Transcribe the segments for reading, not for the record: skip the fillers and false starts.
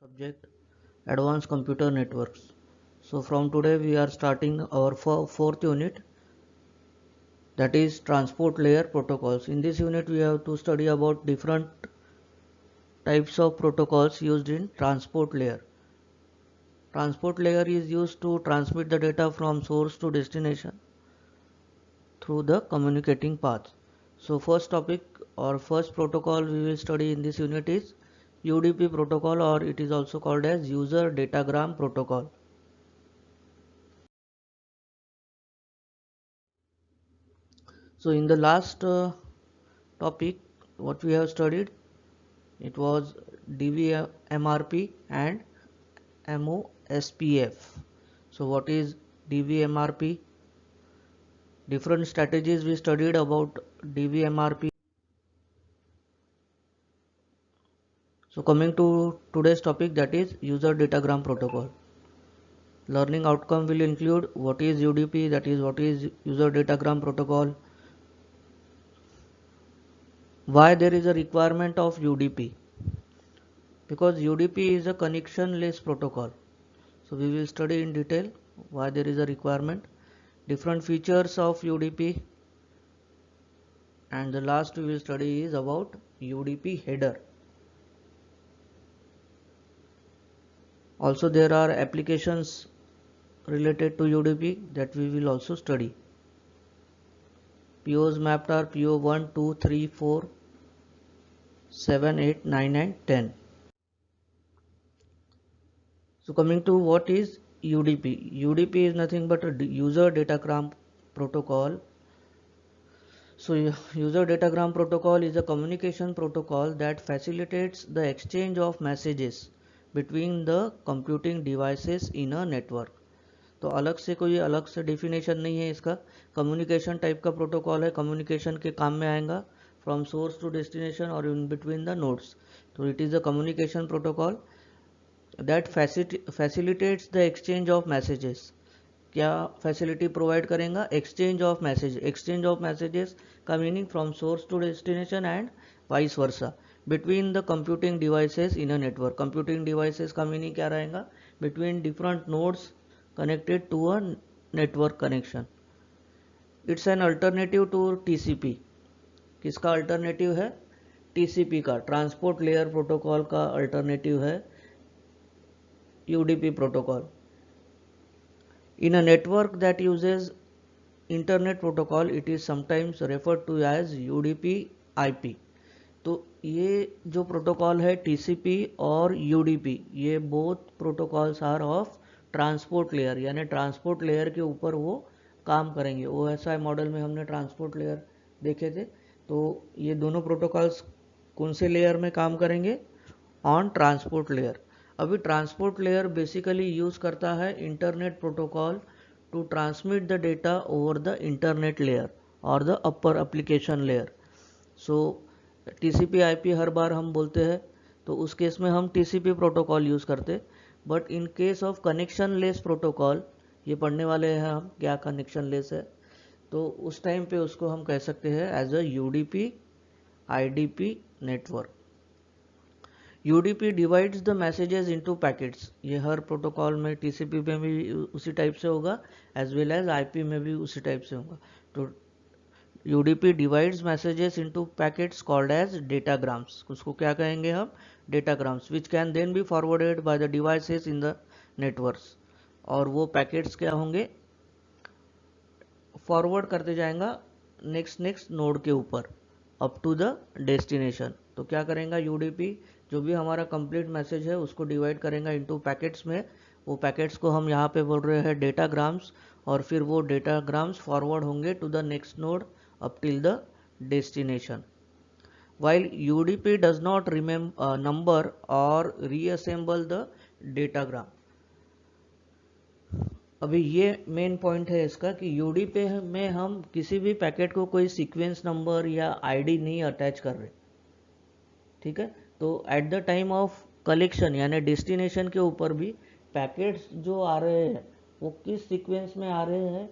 Subject Advanced Computer Networks. So from today we are starting our fourth unit, that is transport layer protocols. In this unit we have to study about different types of protocols used in transport layer. Transport layer is used to transmit the data from source to destination through the communicating paths. So first topic or first protocol we will study in this unit is UDP protocol, or it is also called as user datagram protocol. So in the last topic what we have studied, it was DVMRP and MOSPF. So what is DVMRP? Different strategies we studied about DVMRP. So coming to today's topic, that is user datagram protocol. Learning outcome will include what is UDP, that is what is user datagram protocol, why there is a requirement of UDP, because UDP is a connectionless protocol. So we will study in detail why there is a requirement, different features of UDP, and the last we will study is about UDP header. Also there are applications related to UDP that we will also study. POs mapped are PO 1, 2, 3, 4, 7, 8, 9 and 10. So coming to what is UDP. UDP is nothing but a user datagram protocol. So user datagram protocol is a communication protocol that facilitates the exchange of messages between the computing devices in a network. तो अलग से कोई अलग से definition नहीं है इसका, communication type का प्रोटोकॉल है, कम्युनिकेशन के काम में आएगा फ्रॉम सोर्स टू डेस्टिनेशन और इन बिटवीन द नोड्स. तो it is a communication protocol that facilitates the exchange of messages. क्या फैसिलिटी प्रोवाइड करेगा? Exchange of message. Exchange of messages का meaning from source to destination and vice versa between the computing devices in a network. Computing devices का meaning क्या रहेगा? Between different nodes connected to a network connection. It's an alternative to TCP. किसका alternative है? TCP का, transport layer protocol का alternative है UDP protocol. In a network that uses internet protocol, it is sometimes referred to as UDP IP. तो ये जो protocol है TCP और UDP, ये both protocols are of transport layer, यानी ट्रांसपोर्ट लेयर के ऊपर वो काम करेंगे. OSI मॉडल में हमने ट्रांसपोर्ट लेयर देखे थे. तो ये दोनों प्रोटोकॉल्स कौन से लेयर में काम करेंगे? On transport layer. अभी ट्रांसपोर्ट लेयर बेसिकली यूज़ करता है internet protocol to transmit the data over the internet layer और the upper application layer. So TCP IP हर बार हम बोलते हैं, तो उस केस में हम TCP प्रोटोकॉल यूज़ करते. But in case of connectionless protocol, ये पढ़ने वाले हैं हम क्या कनेक्शन लेस है, तो उस टाइम पे उसको हम कह सकते हैं as a UDP IDP network. UDP divides the messages into packets. ये हर प्रोटोकॉल में TCP में भी उसी टाइप से होगा, एज वेल एज IP में भी उसी टाइप से होगा. तो UDP divides messages into packets called as datagrams. उसको क्या कहेंगे हम? Datagrams, which can then be forwarded by the devices in the networks. और वो पैकेट्स क्या होंगे? फॉरवर्ड करते जाएगा नेक्स्ट नोड के ऊपर अप टू द डेस्टिनेशन. तो क्या करेगा UDP? जो भी हमारा कंप्लीट मैसेज है उसको डिवाइड करेगा इनटू पैकेट्स में. वो पैकेट्स को हम यहाँ पे बोल रहे हैं डेटाग्राम्स, और फिर वो डेटाग्राम्स फॉरवर्ड होंगे to the next node up till the destination. While UDP does not number or reassemble the datagram. अभी ये मेन पॉइंट है इसका कि UDP में हम किसी भी पैकेट को कोई सीक्वेंस नंबर या ID नहीं अटैच कर रहे. ठीक है, तो at the time of collection यानी डेस्टिनेशन के ऊपर भी पैकेट्स जो आ रहे हैं वो किस सीक्वेंस में आ रहे हैं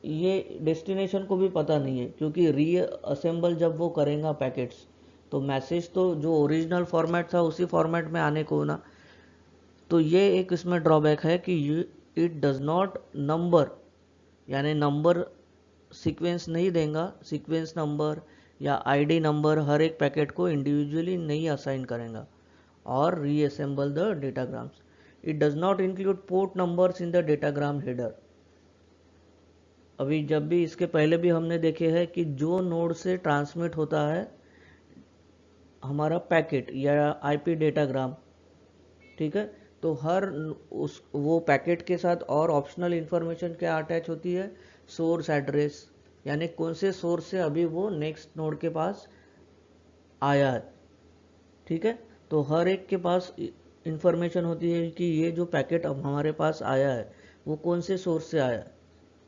ये डेस्टिनेशन को भी पता नहीं है, क्योंकि रीअसेंबल जब वो करेगा पैकेट्स तो मैसेज तो जो ओरिजिनल फॉर्मेट था उसी फॉर्मेट में आने को ना, तो ये एक इसमें ड्रॉबैक है कि इट डज नॉट नंबर, यानी नंबर सीक्वेंस नहीं देगा, सीक्वेंस नंबर या आईडी नंबर हर एक पैकेट को इंडिविजुअली नहीं असाइन करेगा और reassemble the datagrams. It does not include port numbers in the datagram header. अभी जब भी इसके पहले भी हमने देखे हैं कि जो नोड से ट्रांसमिट होता है हमारा पैकेट या आईपी डेटाग्राम, ठीक है, तो हर उस वो पैकेट के साथ और ऑप्शनल इंफॉर्मेशन क्या अटैच होती है, सोर्स एड्रेस, यानी कौन से सोर्स से अभी वो नेक्स्ट नोड के पास आया है, ठीक है। तो हर एक के पास इंफॉर्मेशन होती है कि ये जो पैकेट अब हमारे पास आया है वो कौन से सोर्स से आया है।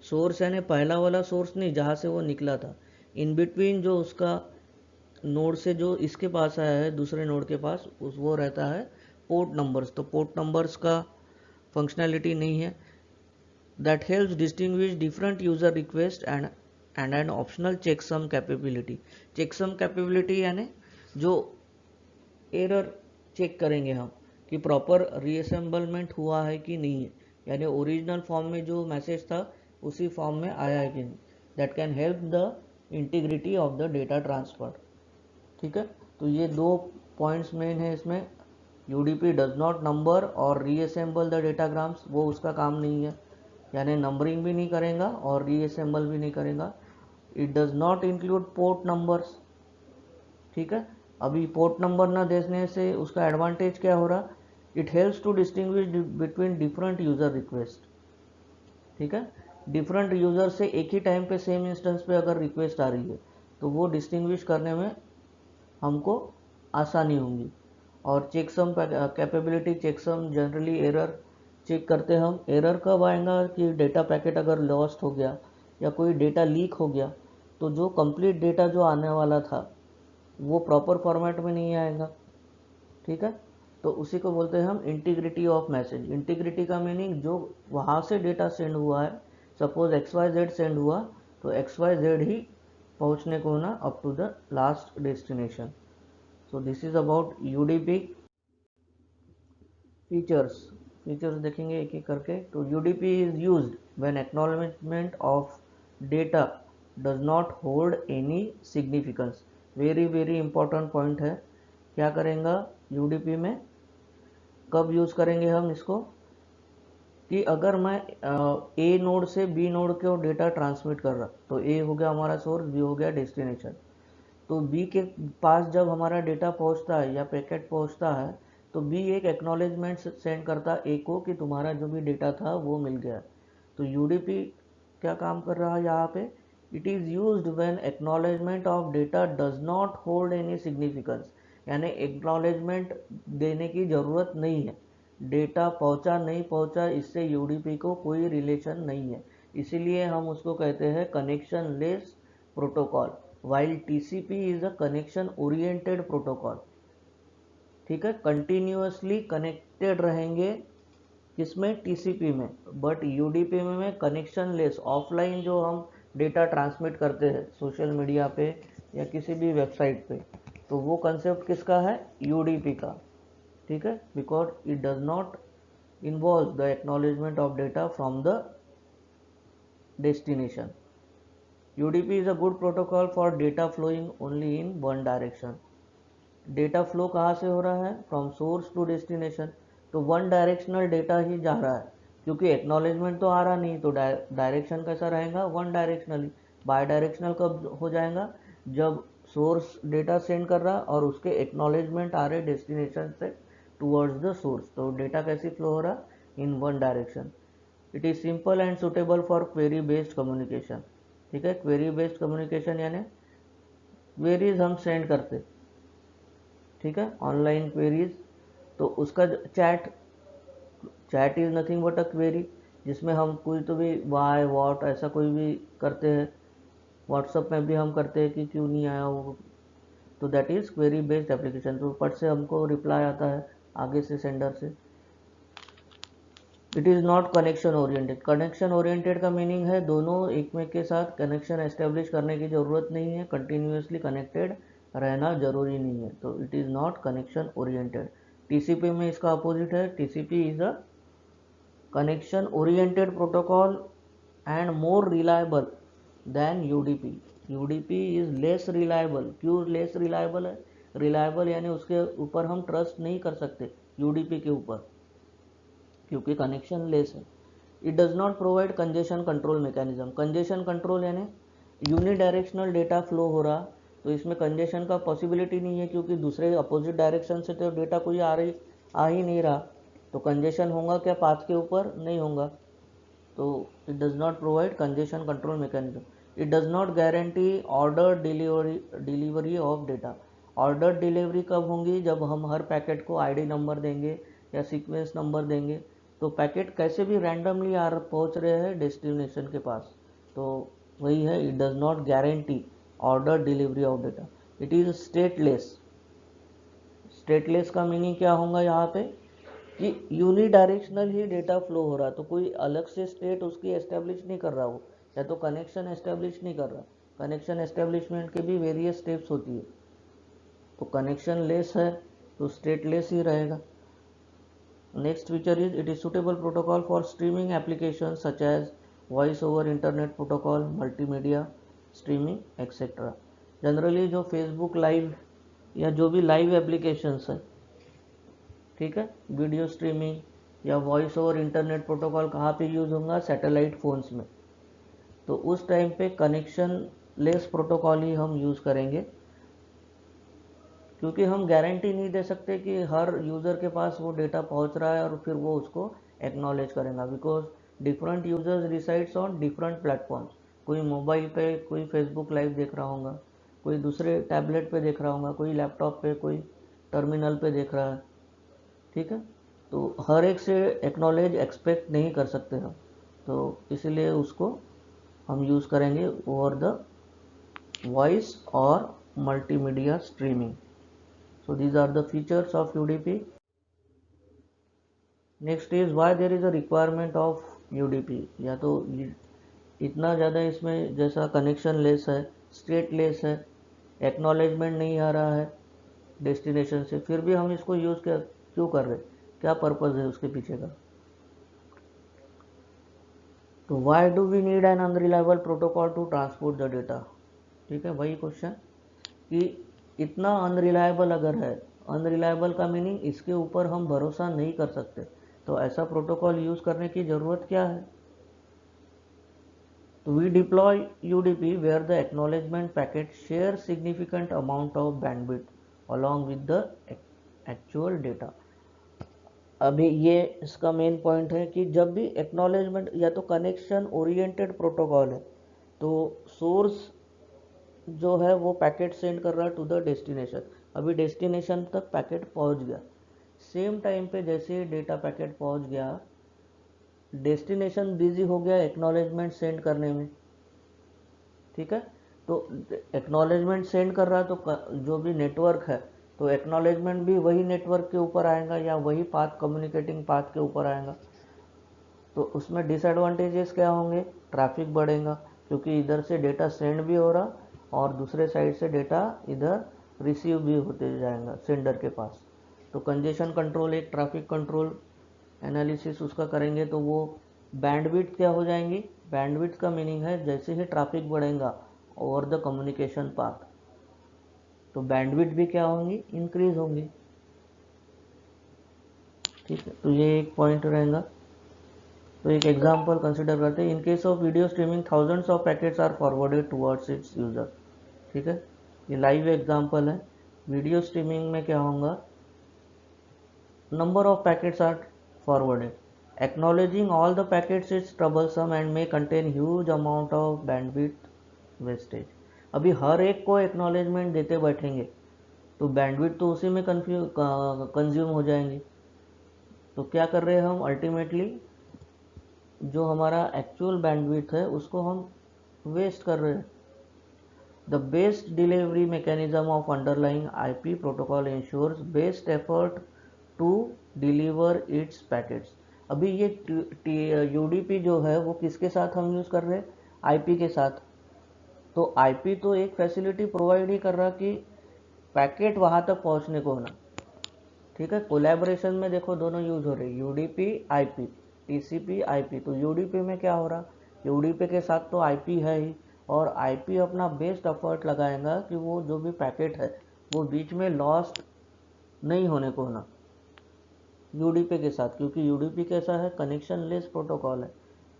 सोर्स यानी पहला वाला सोर्स नहीं जहाँ से वो निकला था, इन बिटवीन जो उसका नोड से जो इसके पास आया है दूसरे नोड के पास उस वो रहता है पोर्ट नंबर्स। तो पोर्ट नंबर्स का फंक्शनैलिटी नहीं है। That helps distinguish different user request and an optional checksum capability. Checksum capability यानी जो एरर चेक करेंगे हम कि प्रॉपर रीअसेंबलमेंट हुआ है कि नहीं है, यानी ओरिजिनल फॉर्म में जो मैसेज था उसी फॉर्म में आया है कि नहीं। That can help the integrity of the data transfer, ठीक है। तो ये दो पॉइंट्स मेन है इसमें। यूडीपी डज नॉट नंबर और रीअसेंबल द डेटाग्राम्स, वो उसका काम नहीं है, यानी नंबरिंग भी नहीं करेगा और रीअसेंबल भी नहीं करेगा। It does not include port numbers, ठीक है। अभी पोर्ट नंबर ना देने से उसका एडवांटेज क्या हो रहा, it helps to distinguish between different user request, ठीक है। डिफरेंट यूजर से एक ही टाइम पे सेम इंस्टेंस पे अगर रिक्वेस्ट आ रही है तो वो डिस्टिंग्विश करने में हमको आसानी होगी। और checksum capability, checksum generally error check करते हम। एरर कब आएगा कि डेटा पैकेट अगर लॉस्ट हो गया या कोई डेटा लीक हो गया तो जो कंप्लीट डेटा जो आने वाला था वो प्रॉपर फॉर्मेट में नहीं आएगा, ठीक है। तो उसी को बोलते हैं हम इंटीग्रिटी ऑफ मैसेज। इंटीग्रिटी का मीनिंग जो वहाँ से डेटा सेंड हुआ है, सपोज XYZ सेंड हुआ तो XYZ ही पहुँचने को ना up to the last destination. So this is about UDP. Features देखेंगे एक एक करके। तो UDP is used when acknowledgement of data does not hold any significance. Very very important point है। क्या करेंगे यूडीपी में, कब यूज़ करेंगे हम इसको, कि अगर मैं ए नोड से बी नोड को डेटा ट्रांसमिट कर रहा, तो ए हो गया हमारा सोर्स, बी हो गया डेस्टिनेशन। तो बी के पास जब हमारा डेटा पहुंचता है या पैकेट पहुंचता है तो बी एक एक्नॉलेजमेंट सेंड करता है ए को कि तुम्हारा जो भी डेटा था वो मिल गया। तो यूडीपी क्या काम कर रहा है यहाँ पे, it is used when acknowledgement of data does not hold any significance, यानी एक्नॉलेजमेंट देने की ज़रूरत नहीं है, डेटा पहुंचा नहीं पहुंचा इससे यूडीपी को कोई रिलेशन नहीं है, इसीलिए हम उसको कहते हैं connection less protocol. While TCP is a connection oriented protocol, ठीक है, कंटिन्यूअसली कनेक्टेड रहेंगे किसमें, टीसीपी में। बट यूडीपी में कनेक्शन लेस, ऑफलाइन जो हम डेटा ट्रांसमिट करते हैं सोशल मीडिया पे या किसी भी वेबसाइट पे, तो वो कंसेप्ट किसका है, यूडीपी का, ठीक है, because it does not involve the acknowledgement of data from the destination. UDP is a good protocol for data flowing only in one direction. Data flow कहाँ से हो रहा है, फ्रॉम सोर्स टू डेस्टिनेशन। तो one directional data ही जा रहा है, क्योंकि एक्नॉलेजमेंट तो आ रहा नहीं, तो डायरेक्शन कैसा रहेगा, वन डायरेक्शनली। बाय डायरेक्शनल कब हो जाएगा, जब सोर्स डेटा सेंड कर रहा और उसके एक्नॉलेजमेंट आ रहे डेस्टिनेशन से टूवर्ड्स द सोर्स, तो डेटा कैसी फ्लो हो रहा, in one direction. It is simple and suitable for query based communication, ठीक है। क्वेरी बेस्ड कम्युनिकेशन यानी क्वेरीज हम सेंड करते, ठीक है, ऑनलाइन क्वेरीज, तो उसका chat is nothing but a query, जिसमें हम कोई तो भी वाई वॉट ऐसा कोई भी करते हैं, व्हाट्सअप में भी हम करते हैं कि क्यों नहीं आया वो, तो that is query based application. तो ऊपर से हमको रिप्लाई आता है आगे से सेंडर से। It is not connection oriented. Connection oriented का मीनिंग है दोनों एक में के साथ कनेक्शन एस्टेब्लिश करने की ज़रूरत नहीं है, कंटिन्यूसली कनेक्टेड रहना जरूरी नहीं है, तो it is not connection oriented. TCP में इसका अपोजिट है, TCP is a connection oriented protocol and more reliable then UDP. UDP is less reliable. क्यों लेस रिलायबल है? रिलायबल यानी उसके ऊपर हम ट्रस्ट नहीं कर सकते यूडीपी के ऊपर, क्योंकि कनेक्शन लेस है। It does not provide congestion control mechanism. Congestion control यानी यूनिडायरेक्शनल डेटा फ्लो हो रहा, तो इसमें कंजेशन का पॉसिबिलिटी नहीं है, क्योंकि दूसरे अपोजिट डायरेक्शन से तो डेटा कोई आ ही नहीं रहा, तो कंजेशन होगा क्या पाथ के ऊपर? नहीं होगा। तो it does not provide congestion control mechanism. It does not guarantee order delivery of data. Order delivery कब होंगी? जब हम हर पैकेट को आईडी नंबर देंगे या सीक्वेंस नंबर देंगे, तो पैकेट कैसे भी रैंडमली पहुंच रहे हैं डेस्टिनेशन के पास, तो वही है, it does not guarantee order delivery of data. It is stateless. Stateless का मीनिंग क्या होगा यहाँ पे कि यूनिडायरेक्शनल ही डेटा फ्लो हो रहा, तो कोई अलग से स्टेट उसकी एस्टेब्लिश नहीं कर रहा, वो या तो कनेक्शन एस्टेब्लिश नहीं कर रहा। कनेक्शन एस्टेब्लिशमेंट के भी वेरियस स्टेप्स होती है, तो कनेक्शन लेस है तो स्टेट लेस ही रहेगा। Next feature is it is suitable protocol for streaming application such as voice over internet protocol, multimedia streaming etcetera. Generally जो फेसबुक लाइव या जो भी लाइव एप्लीकेशंस है, ठीक है, वीडियो स्ट्रीमिंग या वॉइस ओवर इंटरनेट प्रोटोकॉल कहाँ पे यूज़ होगा? सैटेलाइट फ़ोन्स में। तो उस टाइम पे कनेक्शन लेस प्रोटोकॉल ही हम यूज़ करेंगे, क्योंकि हम गारंटी नहीं दे सकते कि हर यूज़र के पास वो डेटा पहुंच रहा है और फिर वो उसको एक्नॉलेज करेगा, because different users resides on different platforms. कोई मोबाइल पे कोई फेसबुक लाइव देख रहा होगा, कोई दूसरे टैबलेट पे देख रहा होगा, कोई लैपटॉप पे, कोई टर्मिनल पे देख रहा है, ठीक है। तो हर एक से एक्नॉलेज एक्सपेक्ट नहीं कर सकते हम, तो इसलिए उसको हम यूज़ करेंगे ओवर द वॉइस और multimedia streaming. So these are the features of UDP. Next is why there is a requirement of UDP. या तो इतना ज़्यादा इसमें जैसा कनेक्शन लेस है, स्टेट लेस है, एक्नॉलेजमेंट नहीं आ रहा है डेस्टिनेशन से, फिर भी हम इसको यूज़ क्यों कर रहे? क्या पर्पज़ है उसके पीछे का? तो why do we need an unreliable protocol to transport the data? ठीक है, वही क्वेश्चन कि इतना अनरिलायबल अगर है, अनरिलायबल का मीनिंग इसके ऊपर हम भरोसा नहीं कर सकते, तो ऐसा प्रोटोकॉल यूज़ करने की ज़रूरत क्या है? तो we deploy UDP where the acknowledgement packet shares significant amount of bandwidth along with the actual data। अभी ये इसका मेन पॉइंट है कि जब भी एक्नॉलेजमेंट या तो कनेक्शन ओरिएंटेड प्रोटोकॉल है, तो सोर्स जो है वो पैकेट सेंड कर रहा है टू द डेस्टिनेशन। अभी डेस्टिनेशन तक पैकेट पहुंच गया, सेम टाइम पे जैसे डेटा पैकेट पहुंच गया, डेस्टिनेशन बिजी हो गया एक्नॉलेजमेंट सेंड करने में, ठीक है। तो एक्नॉलेजमेंट सेंड कर रहा है, तो जो भी नेटवर्क है, तो एक्नॉलेजमेंट भी वही नेटवर्क के ऊपर आएगा या वही पाथ, कम्युनिकेटिंग पाथ के ऊपर आएगा। तो उसमें डिसएडवांटेजेस क्या होंगे? ट्रैफिक बढ़ेगा, क्योंकि इधर से डेटा सेंड भी हो रहा और दूसरे साइड से डेटा इधर रिसीव भी होते जाएगा सेंडर के पास। तो कंजेशन कंट्रोल, एक ट्रैफिक कंट्रोल एनालिसिस उसका करेंगे, तो वो बैंडविड्थ क्या हो जाएंगी? बैंडविड्थ का मीनिंग है जैसे ही ट्रैफिक बढ़ेगा ओवर द कम्युनिकेशन पाथ, तो बैंडविड्थ भी क्या होंगी? इंक्रीज होंगी, ठीक है। तो ये एक पॉइंट रहेगा। तो एक एग्जांपल कंसिडर करते हैं। In case of video streaming thousands of packets are forwarded towards its user, ठीक है, ये लाइव एग्जांपल है। वीडियो स्ट्रीमिंग में क्या होगा? Number of packets are forwarded, acknowledging all the packets is troublesome and may contain huge amount of bandwidth wastage। अभी हर एक को एक्नॉलेजमेंट देते बैठेंगे तो बैंडविड्थ तो उसी में कंज्यूम हो जाएंगे। तो क्या कर रहे हैं हम? अल्टीमेटली जो हमारा एक्चुअल बैंडविड्थ है उसको हम वेस्ट कर रहे हैं। The best delivery mechanism of underlying IP protocol insures best effort to deliver its packets. अभी ये यूडीपी जो है वो किसके साथ हम यूज़ कर रहे हैं? आईपी के साथ। तो आईपी तो एक फैसिलिटी प्रोवाइड ही कर रहा कि पैकेट वहाँ तक पहुँचने को होना। ठीक है, कोलैबोरेशन में देखो दोनों यूज हो रहे हैं, यूडीपी आईपी, टीसीपी आईपी। तो यूडीपी में क्या हो रहा, यूडीपी के साथ तो आईपी है ही, और आईपी अपना बेस्ट एफर्ट लगाएगा कि वो जो भी पैकेट है वो बीच में लॉस्ट नहीं होने को होना यूडीपी के साथ, क्योंकि यूडीपी कैसा है, कनेक्शन लेस प्रोटोकॉल है।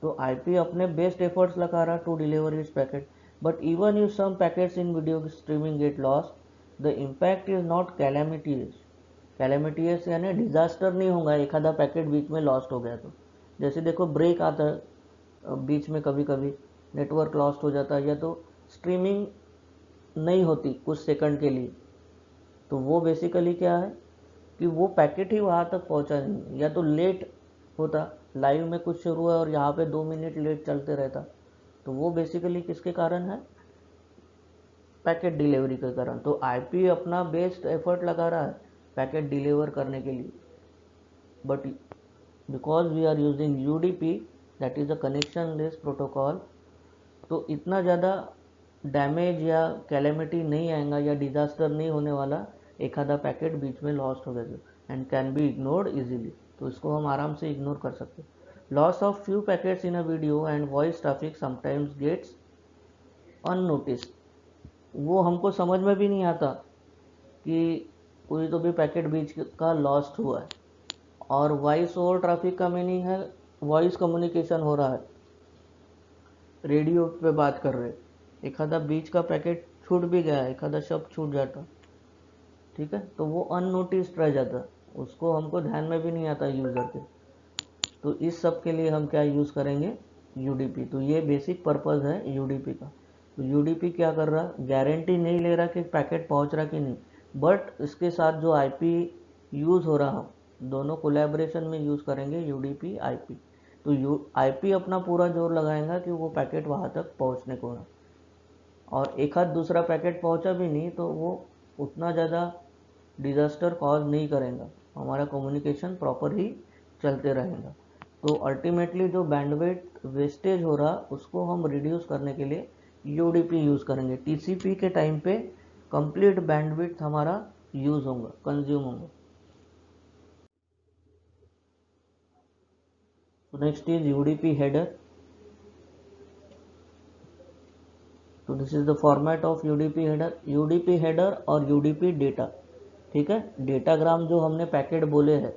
तो आईपी अपने बेस्ट एफर्ट्स लगा रहा to deliver its packet, but even if some packets in video streaming get lost, the impact is not calamities. Calamities यानी डिजास्टर नहीं होगा एक आधा पैकेट बीच में लॉस्ट हो गया तो। जैसे देखो ब्रेक आता है बीच में, कभी कभी नेटवर्क लॉस्ट हो जाता है, या तो स्ट्रीमिंग नहीं होती कुछ सेकंड के लिए, तो वो बेसिकली क्या है कि वो पैकेट ही वहाँ तक पहुँचा नहीं, या तो लेट होता, लाइव में कुछ शुरू है और यहाँ पे 2 मिनट लेट चलते रहता, तो वो बेसिकली किसके कारण है, पैकेट डिलीवरी के कारण। तो आईपी अपना बेस्ट एफर्ट लगा रहा है पैकेट डिलीवर करने के लिए, but because we are using UDP, that is a connectionless protocol, तो इतना ज़्यादा डैमेज या कैलेमिटी नहीं आएगा या डिजास्टर नहीं होने वाला एक आधा पैकेट बीच में लॉस्ट हो गया, and can be ignored easily. तो इसको हम आराम से इग्नोर कर सकते। Loss of few packets in a video and voice traffic sometimes gets unnoticed. वो हमको समझ में भी नहीं आता कि कोई तो भी पैकेट बीच का लॉस्ट हुआ है। और वॉइस ओवर ट्रैफिक का मीनिंग है वॉइस कम्युनिकेशन हो रहा है, रेडियो पे बात कर रहे, एक आधा बीच का पैकेट छूट भी गया, एक आधा शब्द छूट जाता, ठीक है, तो वो अननोटिस्ड रह जाता, उसको हमको ध्यान में भी नहीं आता यूज़र के। तो इस सब के लिए हम क्या यूज़ करेंगे, यूडीपी। तो ये बेसिक पर्पज़ है यूडीपी का। तो यूडीपी क्या कर रहा, गारंटी नहीं ले रहा कि पैकेट पहुंच रहा कि नहीं, बट इसके साथ जो आईपी यूज़ हो रहा, दोनों कोलैबोरेशन में यूज़ करेंगे यूडीपी आईपी। तो आईपी अपना पूरा जोर लगाएगा कि वो पैकेट वहाँ तक पहुँचने को है, और एक आध दूसरा पैकेट पहुँचा भी नहीं तो वो उतना ज़्यादा डिज़ास्टर कॉज नहीं करेगा, हमारा कम्युनिकेशन प्रॉपर ही चलते रहेगा। तो अल्टीमेटली जो बैंडविड्थ वेस्टेज हो रहा उसको हम रिड्यूस करने के लिए यूडीपी यूज़ करेंगे। टीसीपी के टाइम पे कंप्लीट बैंडविड्थ हमारा यूज़ होगा, कंज्यूम होगा। Next is UDP header. तो this is the format of UDP header. UDP header और यूडीपी डेटा, ठीक है, डेटाग्राम जो हमने पैकेट बोले हैं,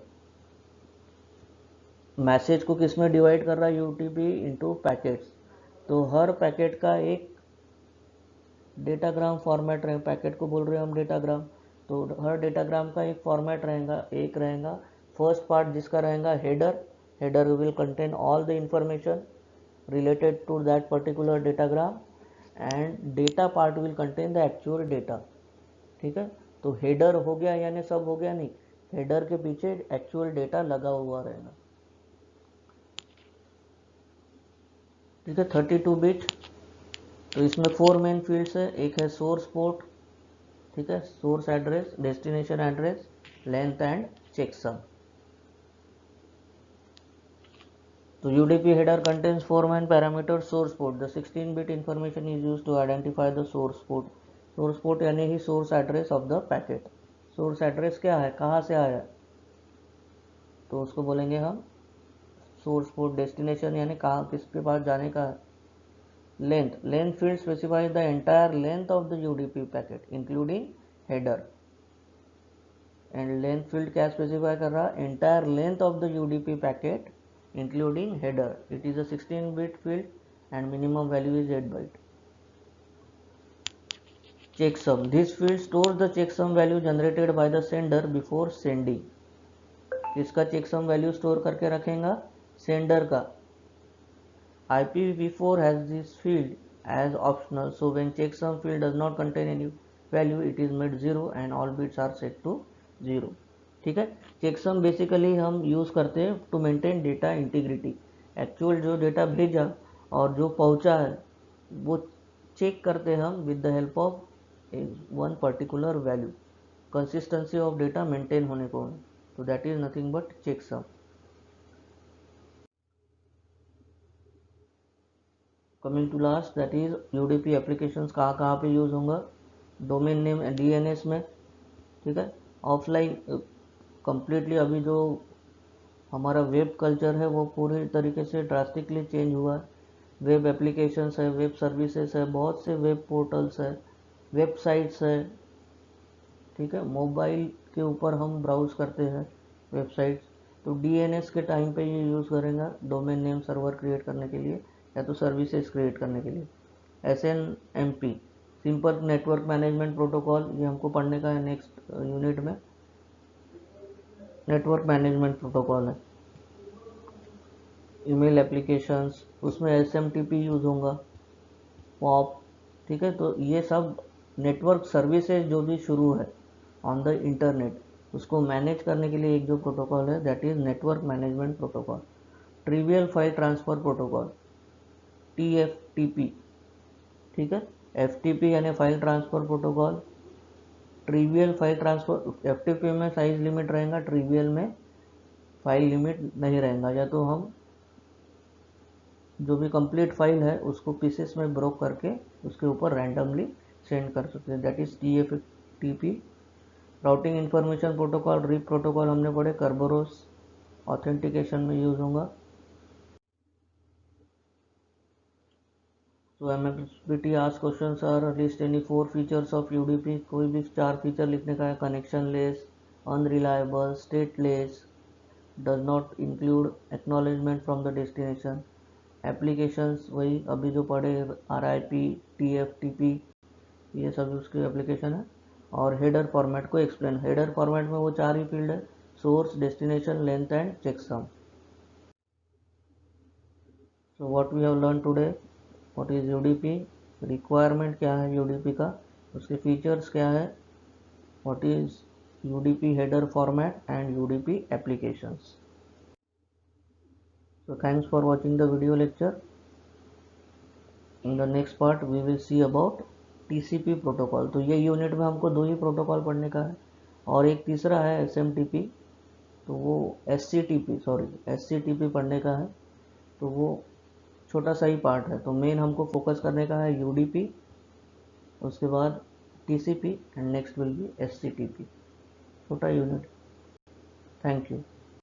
मैसेज को किस में डिवाइड कर रहा है, यूडीपी इनटू पैकेट्स। तो हर पैकेट का एक डेटाग्राम फॉर्मेट रहे, पैकेट को बोल रहे हैं हम डेटाग्राम, तो हर डेटाग्राम का एक फॉर्मेट रहेगा, एक रहेगा फर्स्ट पार्ट जिसका रहेगा header. Header will contain all the information related to that particular datagram, and data part will contain the actual data। ठीक है, तो हेडर हो गया यानी सब हो गया नहीं, हेडर के पीछे एक्चुअल डेटा लगा हुआ रहेगा। ठीक है, 32 बिट। तो इसमें 4 मेन फील्ड्स है, एक है सोर्स पोर्ट, ठीक है, source address, destination address, length and checksum. So UDP header contains 4 main parameters. Source port, the 16-bit information is used to identify the source port। source port यानी ही source address of the packet। source address क्या है, कहाँ से आया, तो उसको बोलेंगे हम source port। destination यानी कहाँ किसके पास जाने का है। length field specifies the entire length of the UDP packet including header, and length field क्या specify कर रहा, entire length of the UDP packet including header। it is a 16-bit field and minimum value is 8 byte। checksum, this field stores the checksum value generated by the sender before sending। किसका checksum value store करके रखेगा, sender का। IPv4 has this field as optional, so when checksum field does not contain any value it is made 0 and all bits are set to 0। ठीक है, checksum basically हम use करते हैं to maintain data integrity. Actual जो data भेजा और जो पहुंचा है वो चेक करते हैं हम with the help of one particular value, consistency of data maintain होने को। तो that is nothing but checksum. Coming to last, that is UDP applications कहाँ कहाँ पे यूज़ होंगे। डोमेन नेम DNS में, ठीक है। ऑफलाइन कंप्लीटली अभी जो हमारा वेब कल्चर है वो पूरी तरीके से ड्रास्टिकली चेंज हुआ है। वेब एप्लीकेशंस है, वेब सर्विसेज है, बहुत से वेब पोर्टल्स है, वेबसाइट्स है, ठीक है। मोबाइल के ऊपर हम ब्राउज करते हैं वेबसाइट्स, तो डीएनएस के टाइम पे ये यूज़ करेंगे डोमेन नेम सर्वर क्रिएट करने के लिए या तो सर्विसेज क्रिएट करने के लिए। SNMP simple network management protocol, ये हमको पढ़ने का है नेक्स्ट यूनिट में। नेटवर्क मैनेजमेंट प्रोटोकॉल है। ईमेल एप्लीकेशंस, उसमें SMTP यूज़ होगा, पॉप, ठीक है। तो ये सब नेटवर्क सर्विसेज जो भी शुरू है ऑन द इंटरनेट, उसको मैनेज करने के लिए एक जो प्रोटोकॉल है that is network management protocol. Trivial file transfer protocol, TFTP, ठीक है। FTP यानी file transfer protocol, trivial file transfer, FTP में साइज लिमिट रहेगा, ट्रिवियल में फाइल लिमिट नहीं रहेगा, या तो हम जो भी कंप्लीट फाइल है उसको पीसेस में ब्रोक करके उसके ऊपर रैंडमली सेंड कर सकते हैं, that is TFTP। Routing information protocol, RIP protocol हमने पढ़े, कर्बरोस ऑथेंटिकेशन में यूज़ होगा। तो MSBT आज question are list any 4 features of UDP, कोई भी 4 फीचर लिखने का है। Connectionless, unreliable, stateless, does not include acknowledgement from the destination. Applications वही अभी जो पढ़े, RIP, TFTP, ये सब उसके एप्लीकेशन है। और हेडर फॉर्मेट को एक्सप्लेन, हेडर फॉर्मेट में वो 4 ही फील्ड है, source, destination, length and checksum. So what we have learn today, what is UDP, requirement क्या है UDP का, उसके फीचर्स क्या है, what is UDP header format and UDP applications. So thanks for watching the video lecture. In the next part we will see about TCP protocol. तो ये unit में हमको 2 ही प्रोटोकॉल पढ़ने का है, और एक तीसरा है SMTP, तो वो SCTP पढ़ने का है, तो वो छोटा सा ही पार्ट है। तो मेन हमको फोकस करने का है UDP, उसके बाद TCP and next will be SCTP, छोटा यूनिट। Thank you.